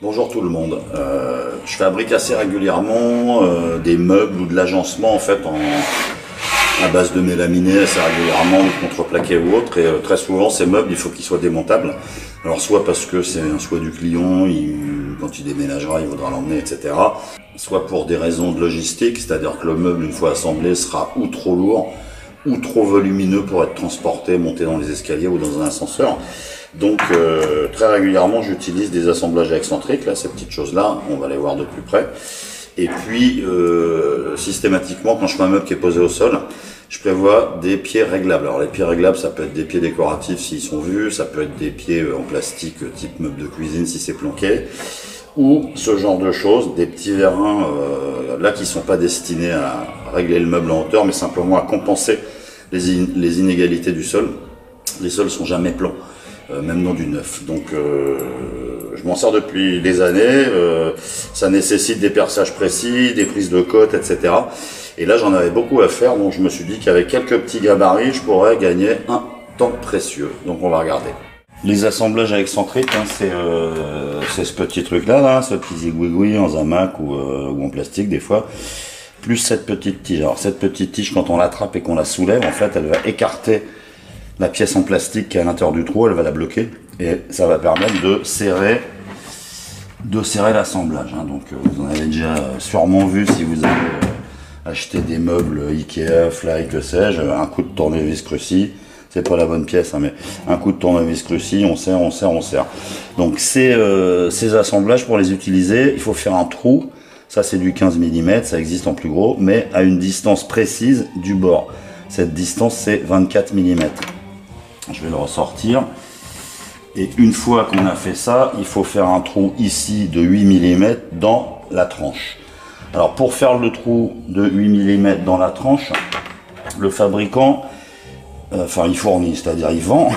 Bonjour tout le monde. Je fabrique assez régulièrement des meubles ou de l'agencement en fait à base de mélaminé assez régulièrement ou de contreplaqué ou autre. Et très souvent ces meubles il faut qu'ils soient démontables. Alors soit parce que c'est un souhait du client, quand il déménagera il voudra l'emmener, etc. Soit pour des raisons de logistique, c'est-à-dire que le meuble une fois assemblé sera ou trop lourd ou trop volumineux pour être transporté, monté dans les escaliers ou dans un ascenseur. Donc très régulièrement j'utilise des assemblages excentriques, là ces petites choses là, on va les voir de plus près. Et puis systématiquement quand je fais un meuble qui est posé au sol, je prévois des pieds réglables. Alors les pieds réglables ça peut être des pieds décoratifs s'ils sont vus, ça peut être des pieds en plastique type meuble de cuisine si c'est planqué, ou ce genre de choses, des petits vérins là qui sont pas destinés à régler le meuble en hauteur mais simplement à compenser les inégalités du sol. Les sols sont jamais plans. Même dans du neuf. Donc je m'en sers depuis des années, ça nécessite des perçages précis, des prises de côte, etc. Et là j'en avais beaucoup à faire, donc je me suis dit qu'avec quelques petits gabarits, je pourrais gagner un temps précieux. Donc on va regarder. Les assemblages à excentriques, hein, c'est ce petit truc là, ce petit zigouigoui en zamac ou en plastique des fois, plus cette petite tige. Alors cette petite tige, quand on l'attrape et qu'on la soulève, en fait elle va écarter la pièce en plastique qui est à l'intérieur du trou, elle va la bloquer et ça va permettre de serrer l'assemblage. Hein. Donc vous en avez déjà sûrement vu si vous avez acheté des meubles Ikea, Fly, que sais-je, un coup de tournevis Cruci, c'est pas la bonne pièce, hein, mais un coup de tournevis Cruci, on serre. Donc ces assemblages, pour les utiliser, il faut faire un trou. Ça c'est du 15 mm, ça existe en plus gros, mais à une distance précise du bord. Cette distance c'est 24 mm. Je vais le ressortir. Et une fois qu'on a fait ça, il faut faire un trou ici de 8 mm dans la tranche. Alors pour faire le trou de 8 mm dans la tranche, le fabricant, il fournit, c'est-à-dire il vend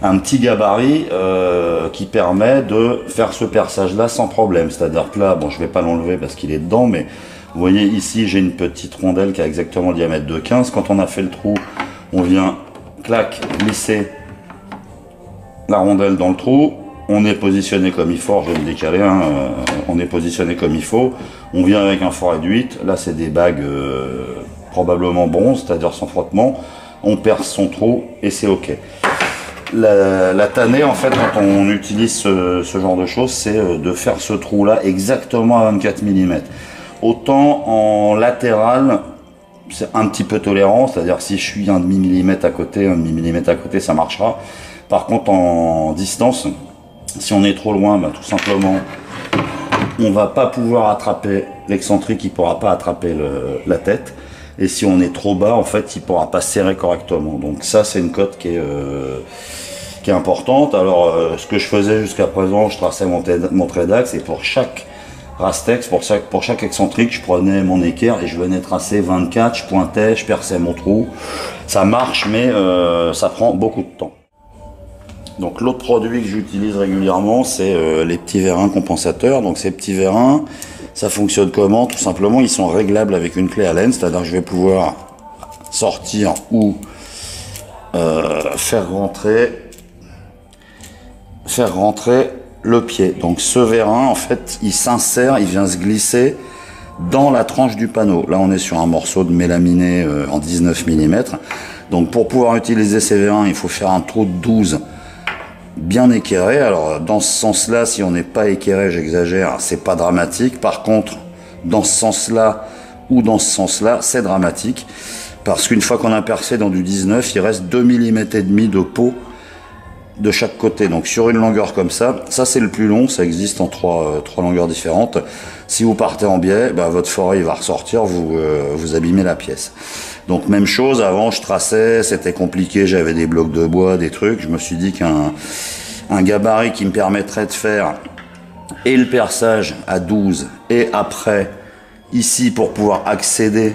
un petit gabarit qui permet de faire ce perçage-là sans problème. C'est-à-dire que là, bon, je vais pas l'enlever parce qu'il est dedans, mais vous voyez ici, j'ai une petite rondelle qui a exactement le diamètre de 15. Quand on a fait le trou, on vient clac, glisser la rondelle dans le trou, on est positionné comme il faut, je vais me décaler, hein, on est positionné comme il faut, on vient avec un foret de 8, là c'est des bagues probablement bronze, c'est-à-dire sans frottement, on perce son trou et c'est ok. La tannée en fait quand on utilise ce genre de choses, c'est de faire ce trou là exactement à 24 mm. Autant en latéral, c'est un petit peu tolérant, c'est-à-dire si je suis un demi-millimètre à côté, ça marchera. Par contre en distance, si on est trop loin, tout simplement on va pas pouvoir attraper l'excentrique, il pourra pas attraper la tête. Et si on est trop bas, en fait il pourra pas serrer correctement. Donc ça c'est une cote qui est importante. Alors ce que je faisais jusqu'à présent, je traçais mon trait d'axe et pour chaque rastex, pour chaque excentrique, je prenais mon équerre et je venais tracer 24, je pointais, je perçais mon trou. Ça marche, mais ça prend beaucoup de temps. Donc l'autre produit que j'utilise régulièrement, c'est les petits vérins compensateurs. Donc ces petits vérins, ça fonctionne comment? Tout simplement, ils sont réglables avec une clé Allen, c'est-à-dire que je vais pouvoir sortir ou faire rentrer le pied. Donc ce vérin, en fait, il s'insère, il vient se glisser dans la tranche du panneau. Là, on est sur un morceau de mélaminé en 19 mm. Donc pour pouvoir utiliser ces vérins, il faut faire un trou de 12 bien équerré. Alors dans ce sens-là, si on n'est pas équerré, j'exagère, c'est pas dramatique. Par contre, dans ce sens-là ou dans ce sens-là, c'est dramatique. Parce qu'une fois qu'on a percé dans du 19, il reste 2 mm et demi de peau de chaque côté. Donc sur une longueur comme ça c'est le plus long, ça existe en trois longueurs différentes. Si vous partez en biais, votre foret il va ressortir, vous abîmez la pièce. Donc même chose, avant je traçais, c'était compliqué, j'avais des blocs de bois, des trucs, je me suis dit qu'un gabarit qui me permettrait de faire et le perçage à 12 et après ici pour pouvoir accéder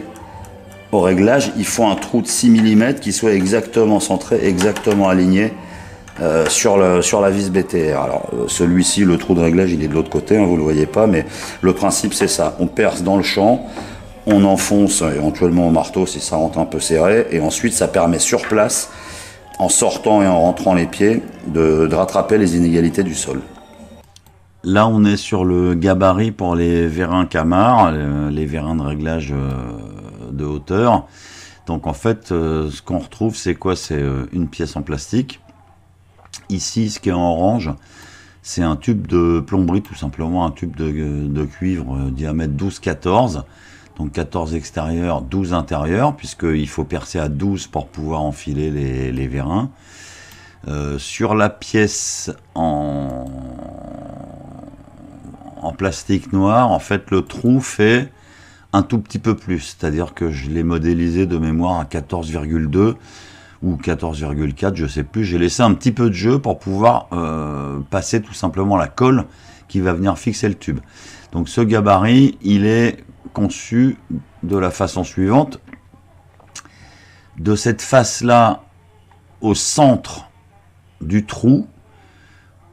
au réglage, il faut un trou de 6 mm qui soit exactement centré, exactement aligné sur la vis BTR. Alors celui-ci, le trou de réglage, il est de l'autre côté, hein, vous le voyez pas, mais le principe c'est ça, on perce dans le champ, on enfonce éventuellement au marteau si ça rentre un peu serré, et ensuite ça permet sur place, en sortant et en rentrant les pieds, de rattraper les inégalités du sol. Là, on est sur le gabarit pour les vérins Camar, les vérins de réglage de hauteur. Donc en fait, ce qu'on retrouve, c'est quoi? C'est une pièce en plastique. Ici, ce qui est en orange, c'est un tube de plomberie, tout simplement un tube de cuivre diamètre 12-14. Donc 14 extérieur, 12 intérieur, puisqu'il faut percer à 12 pour pouvoir enfiler les vérins. Sur la pièce en plastique noir, en fait, le trou fait un tout petit peu plus. C'est-à-dire que je l'ai modélisé de mémoire à 14,2 ou 14,4, je sais plus. J'ai laissé un petit peu de jeu pour pouvoir passer tout simplement la colle qui va venir fixer le tube. Donc ce gabarit, il est conçu de la façon suivante. De cette face-là, au centre du trou,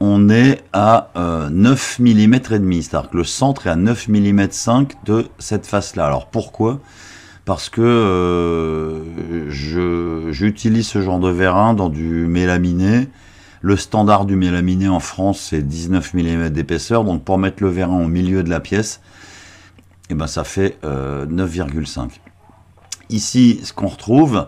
on est à 9 mm et demi, c'est-à-dire que le centre est à 9 mm 5 de cette face-là. Alors pourquoi? Parce que j'utilise ce genre de vérin dans du mélaminé. Le standard du mélaminé en France, c'est 19 mm d'épaisseur. Donc pour mettre le vérin au milieu de la pièce, eh ben, ça fait 9,5. Ici, ce qu'on retrouve,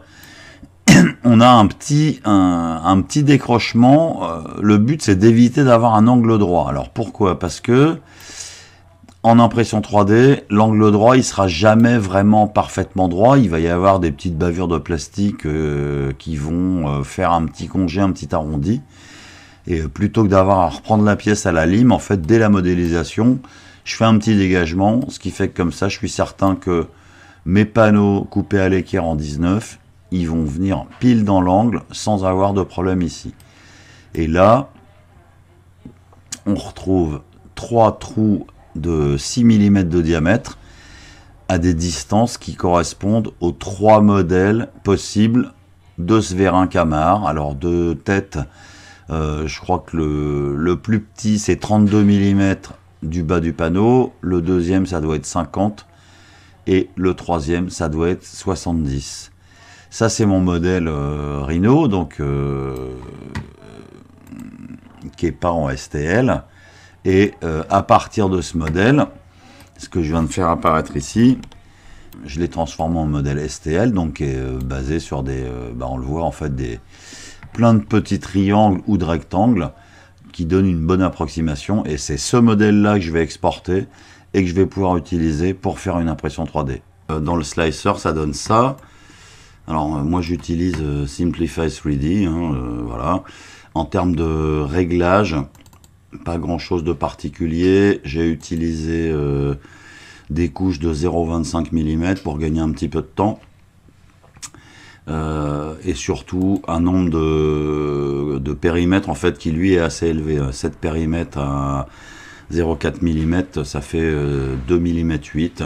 on a un petit décrochement. Le but, c'est d'éviter d'avoir un angle droit. Alors pourquoi? Parce que en impression 3D, l'angle droit, il sera jamais vraiment parfaitement droit. Il va y avoir des petites bavures de plastique qui vont faire un petit congé, un petit arrondi. Et plutôt que d'avoir à reprendre la pièce à la lime, en fait, dès la modélisation, je fais un petit dégagement, ce qui fait que comme ça, je suis certain que mes panneaux coupés à l'équerre en 19, ils vont venir pile dans l'angle sans avoir de problème ici. Et là, on retrouve 3 trous de 6 mm de diamètre à des distances qui correspondent aux 3 modèles possibles de ce vérin Camar. Alors de tête, je crois que le plus petit c'est 32 mm du bas du panneau, le deuxième ça doit être 50 et le troisième ça doit être 70. Ça c'est mon modèle Rhino, donc qui est pas en STL. Et à partir de ce modèle, ce que je viens de faire apparaître ici, je l'ai transformé en modèle STL, donc qui est basé sur des, on le voit en fait, plein de petits triangles ou de rectangles qui donnent une bonne approximation. Et c'est ce modèle-là que je vais exporter et que je vais pouvoir utiliser pour faire une impression 3D. Dans le slicer, ça donne ça. Alors moi j'utilise Simplify 3D, voilà. En termes de réglage, pas grand chose de particulier. J'ai utilisé des couches de 0,25 mm pour gagner un petit peu de temps. Et surtout un nombre de périmètres en fait qui lui est assez élevé. 7 périmètres à 0,4 mm, ça fait 2 mm 8.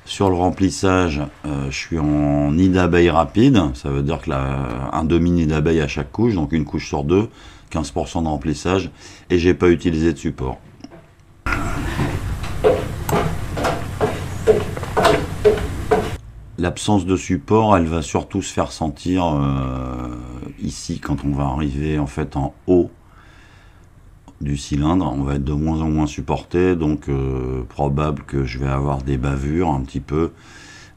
Sur le remplissage, je suis en nid d'abeille rapide, ça veut dire que un demi-nid d'abeille à chaque couche, donc une couche sur deux, 15% de remplissage, et j'ai pas utilisé de support. L'absence de support, elle va surtout se faire sentir ici quand on va arriver en fait en haut du cylindre. On va être de moins en moins supporté, donc probable que je vais avoir des bavures un petit peu,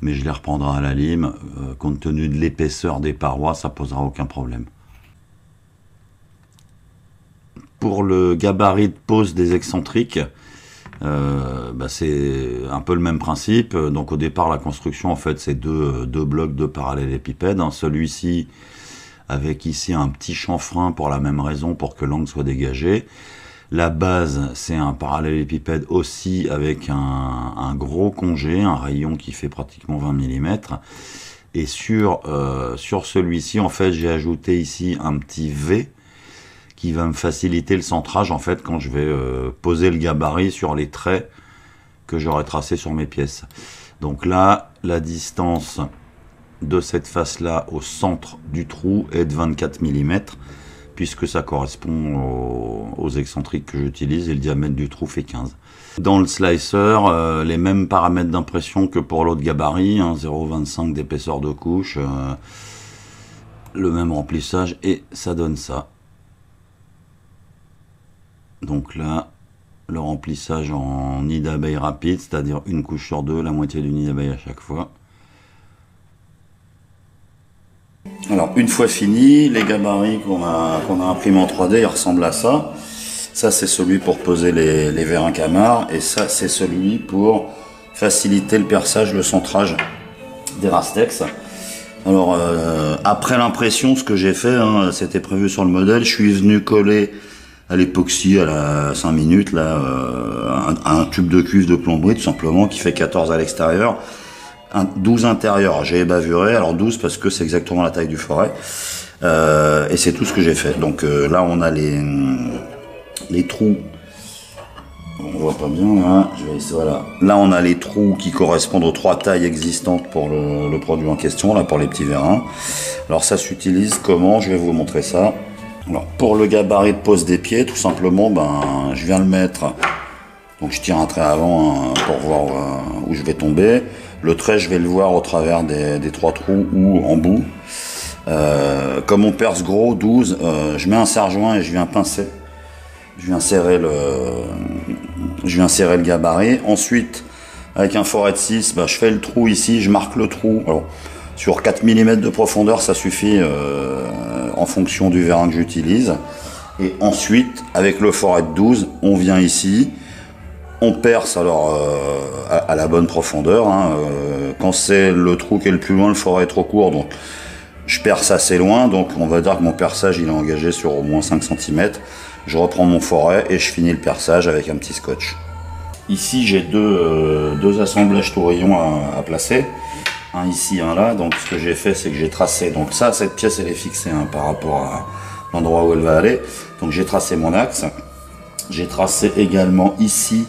mais je les reprendrai à la lime. Compte tenu de l'épaisseur des parois, ça posera aucun problème. Pour le gabarit de pose des excentriques, c'est un peu le même principe. Donc au départ, la construction, en fait, c'est deux blocs de parallélépipèdes. Celui-ci avec ici un petit chanfrein pour la même raison, pour que l'angle soit dégagé. La base, c'est un parallélépipède aussi avec un gros congé, un rayon qui fait pratiquement 20 mm. Et sur celui-ci, en fait, j'ai ajouté ici un petit V qui va me faciliter le centrage, en fait, quand je vais poser le gabarit sur les traits que j'aurai tracés sur mes pièces. Donc là, la distance de cette face-là au centre du trou est de 24 mm, puisque ça correspond aux excentriques que j'utilise, et le diamètre du trou fait 15. Dans le slicer, les mêmes paramètres d'impression que pour l'autre gabarit, 0,25 d'épaisseur de couche, le même remplissage, et ça donne ça. Donc là, le remplissage en nid d'abeille rapide, c'est-à-dire une couche sur deux, la moitié du nid d'abeille à chaque fois. Alors une fois fini, les gabarits qu'on a imprimés en 3D, ils ressemblent à ça. Ça c'est celui pour poser les vérins Camard, et ça c'est celui pour faciliter le perçage, le centrage des Rastex. Alors après l'impression, ce que j'ai fait, hein, c'était prévu sur le modèle, je suis venu coller à l'époxy à la 5 minutes là, un tube de cuivre de plomberie tout simplement qui fait 14 à l'extérieur, 12 intérieur. J'ai bavuré, alors 12 parce que c'est exactement la taille du forêt, et c'est tout ce que j'ai fait. Donc là on a les trous. On voit pas bien là, je vais essayer, voilà. Là on a les trous qui correspondent aux 3 tailles existantes pour le produit en question, là pour les petits vérins. Alors ça s'utilise comment? Je vais vous montrer ça. Alors pour le gabarit de pose des pieds, tout simplement, ben je viens le mettre. Donc je tire un trait avant hein, pour voir où je vais tomber. Le trait je vais le voir au travers des 3 trous ou en bout. Comme on perce gros 12, je mets un serre-joint et je viens pincer. Je viens serrer le gabarit. Ensuite, avec un foret de 6, bah, je fais le trou ici, je marque le trou. Alors, sur 4 mm de profondeur, ça suffit en fonction du vérin que j'utilise. Et ensuite, avec le foret de 12, on vient ici, on perce alors à la bonne profondeur. Hein, quand c'est le trou qui est le plus loin, le foret est trop court, donc je perce assez loin. Donc on va dire que mon perçage il est engagé sur au moins 5 cm. Je reprends mon foret et je finis le perçage avec un petit scotch. Ici j'ai deux assemblages tourillons à placer, un ici, un là. Donc ce que j'ai fait, c'est que j'ai tracé, donc ça, cette pièce elle est fixée hein, par rapport à l'endroit où elle va aller. Donc j'ai tracé mon axe, j'ai tracé également ici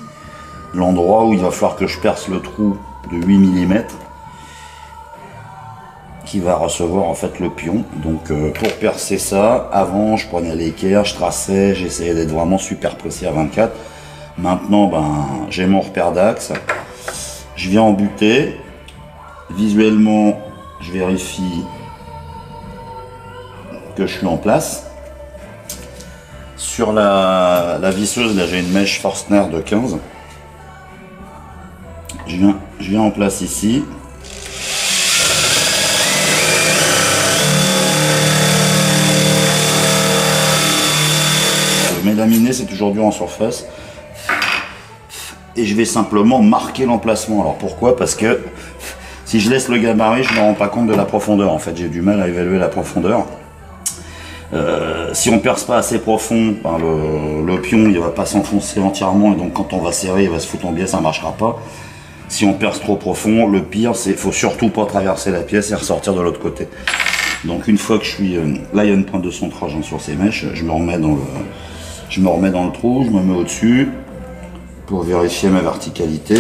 l'endroit où il va falloir que je perce le trou de 8 mm qui va recevoir en fait le pion. Donc pour percer ça, avant je prenais l'équerre, je traçais, j'essayais d'être vraiment super précis à 24. Maintenant ben j'ai mon repère d'axe, je viens en buter, visuellement je vérifie que je suis en place. Sur la visseuse là j'ai une mèche Forstner de 15. Je viens en place ici. Mes laminés c'est toujours dur en surface. Et je vais simplement marquer l'emplacement. Alors pourquoi? Parce que si je laisse le gabarit, je ne me rends pas compte de la profondeur. En fait, j'ai du mal à évaluer la profondeur. Si on perce pas assez profond, ben le pion il va pas s'enfoncer entièrement et donc quand on va serrer, il va se foutre en biais, ça marchera pas. Si on perce trop profond, le pire c'est faut surtout pas traverser la pièce et ressortir de l'autre côté. Donc une fois que je suis là, il y a une pointe de centrage hein, sur ces mèches, je me remets dans le trou, je me mets au-dessus pour vérifier ma verticalité.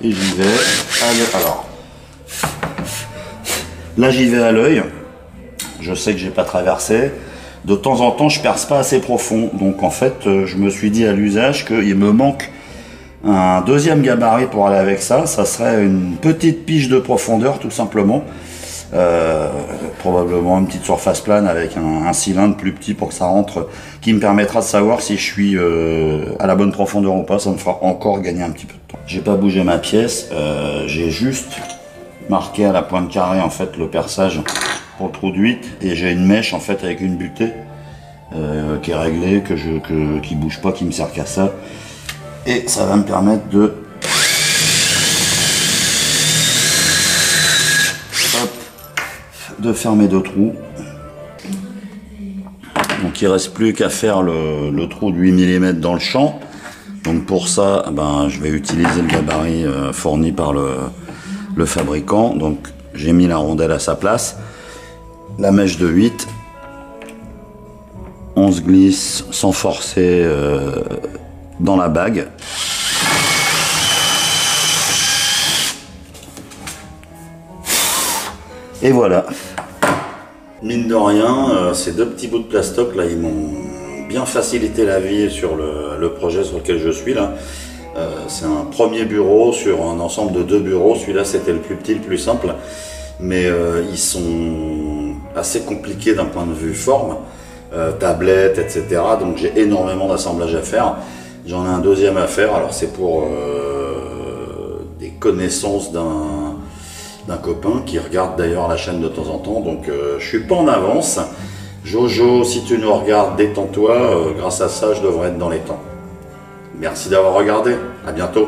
Et j'y vais. Alors, là j'y vais à l'œil. Je sais que j'ai pas traversé. De temps en temps, je perce pas assez profond. Donc en fait, je me suis dit à l'usage qu'il me manque un deuxième gabarit pour aller avec ça. Ça serait une petite piche de profondeur tout simplement. Probablement une petite surface plane avec un cylindre plus petit pour que ça rentre, qui me permettra de savoir si je suis à la bonne profondeur ou pas. Ça me fera encore gagner un petit peu de temps. J'ai pas bougé ma pièce, j'ai juste marqué à la pointe carrée en fait le perçage pour le trou de 8 et j'ai une mèche en fait avec une butée qui est réglée, qui bouge pas, qui me sert qu'à ça, et ça va me permettre de faire mes 2 trous. Donc il ne reste plus qu'à faire le trou de 8 mm dans le champ. Donc pour ça, ben, je vais utiliser le gabarit fourni par le fabricant. Donc j'ai mis la rondelle à sa place, la mèche de 8, on se glisse sans forcer dans la bague. Et voilà. Mine de rien, ces 2 petits bouts de plastoc là, ils m'ont bien facilité la vie sur le projet sur lequel je suis là. C'est un premier bureau sur un ensemble de 2 bureaux. Celui-là c'était le plus petit, le plus simple, mais ils sont assez compliqués d'un point de vue forme. tablettes, etc. Donc j'ai énormément d'assemblage à faire. J'en ai un deuxième à faire, alors c'est pour des connaissances d'un copain qui regarde d'ailleurs la chaîne de temps en temps, donc je suis pas en avance. Jojo, si tu nous regardes, détends-toi, grâce à ça je devrais être dans les temps. Merci d'avoir regardé, à bientôt.